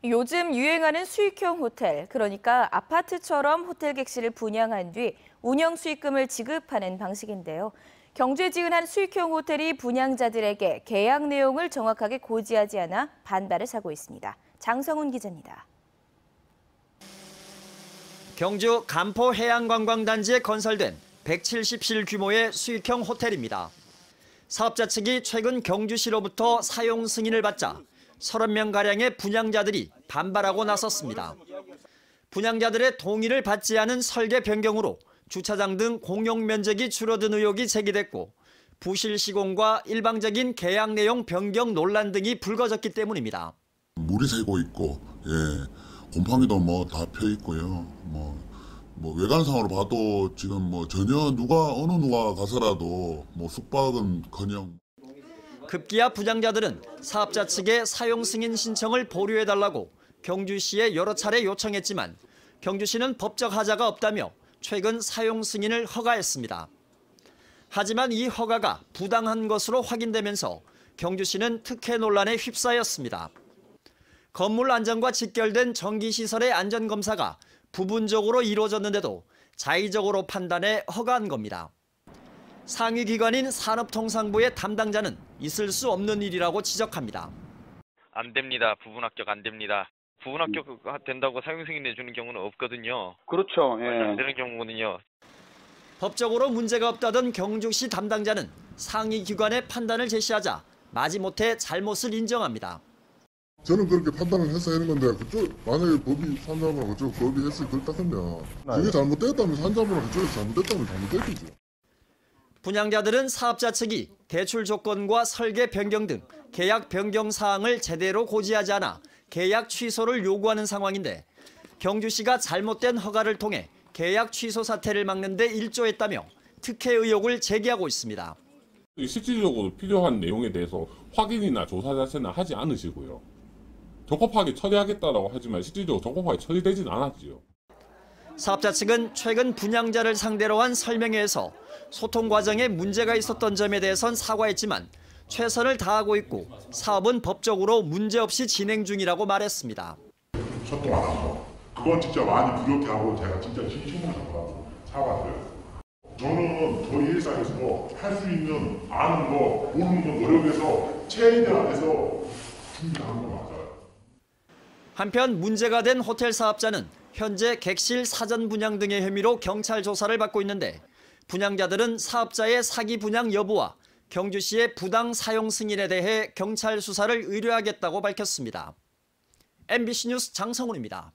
요즘 유행하는 수익형 호텔, 그러니까 아파트처럼 호텔 객실을 분양한 뒤 운영 수익금을 지급하는 방식인데요. 경주에 지은 한 수익형 호텔이 분양자들에게 계약 내용을 정확하게 고지하지 않아 반발을 사고 있습니다. 장성훈 기자입니다. 경주 간포 해양관광단지에 건설된 170실 규모의 수익형 호텔입니다. 사업자 측이 최근 경주시로부터 사용 승인을 받자 30명가량의 분양자들이 반발하고 나섰습니다. 분양자들의 동의를 받지 않은 설계 변경으로 주차장 등 공용 면적이 줄어든 의혹이 제기됐고 부실 시공과 일방적인 계약 내용 변경 논란 등이 불거졌기 때문입니다. 물이 새고 있고, 곰팡이도 다 펴 있고요. 외관상으로 봐도 지금 전혀 어느 누가 가서라도 숙박은커녕. 급기야 분양자들은 사업자 측의 사용 승인 신청을 보류해달라고 경주시에 여러 차례 요청했지만 경주시는 법적 하자가 없다며 최근 사용 승인을 허가했습니다. 하지만 이 허가가 부당한 것으로 확인되면서 경주시는 특혜 논란에 휩싸였습니다. 건물 안전과 직결된 전기시설의 안전검사가 부분적으로 이루어졌는데도 자의적으로 판단해 허가한 겁니다. 상위 기관인 산업통상부의 담당자는 있을 수 없는 일이라고 지적합니다. 안 됩니다. 부분 합격 안 됩니다. 부분 합격 된다고 사용 승인 내주는 경우는 없거든요. 그렇죠. 안 되는 경우는요. 법적으로 문제가 없다던 경주시 담당자는 상위 기관의 판단을 제시하자 마지못해 잘못을 인정합니다. 저는 그렇게 판단을 해서 하는 건데 만약에 법이 산자부나 그쪽 법이 했을 그렇다 하면 그게 잘못됐다면 산자부나 그쪽에서 잘못됐다면 잘못됐죠. 분양자들은 사업자 측이 대출 조건과 설계 변경 등 계약 변경 사항을 제대로 고지하지 않아 계약 취소를 요구하는 상황인데 경주시가 잘못된 허가를 통해 계약 취소 사태를 막는 데 일조했다며 특혜 의혹을 제기하고 있습니다. 실질적으로 필요한 내용에 대해서 확인이나 조사 자체는 하지 않으시고요. 적법하게 처리하겠다라고 하지만 실질적으로 적법하게 처리되진 않았지요. 사업자 측은 최근 분양자를 상대로 한 설명회에서 소통 과정에 문제가 있었던 점에 대해선 사과했지만 최선을 다하고 있고 사업은 법적으로 문제없이 진행 중이라고 말했습니다. 소통 안 하고 그건 진짜 많이 부족해하고 제가 진짜 진심으로 사과드려요. 저는 저희 회사에서 할 수 있는 아는 거 모르는 거 노력해서 최대한해서 준비하는 거 맞아요. 한편 문제가 된 호텔 사업자는 현재 객실 사전 분양 등의 혐의로 경찰 조사를 받고 있는데 분양자들은 사업자의 사기 분양 여부와 경주시의 부당 사용 승인에 대해 경찰 수사를 의뢰하겠다고 밝혔습니다. MBC 뉴스 장성훈입니다.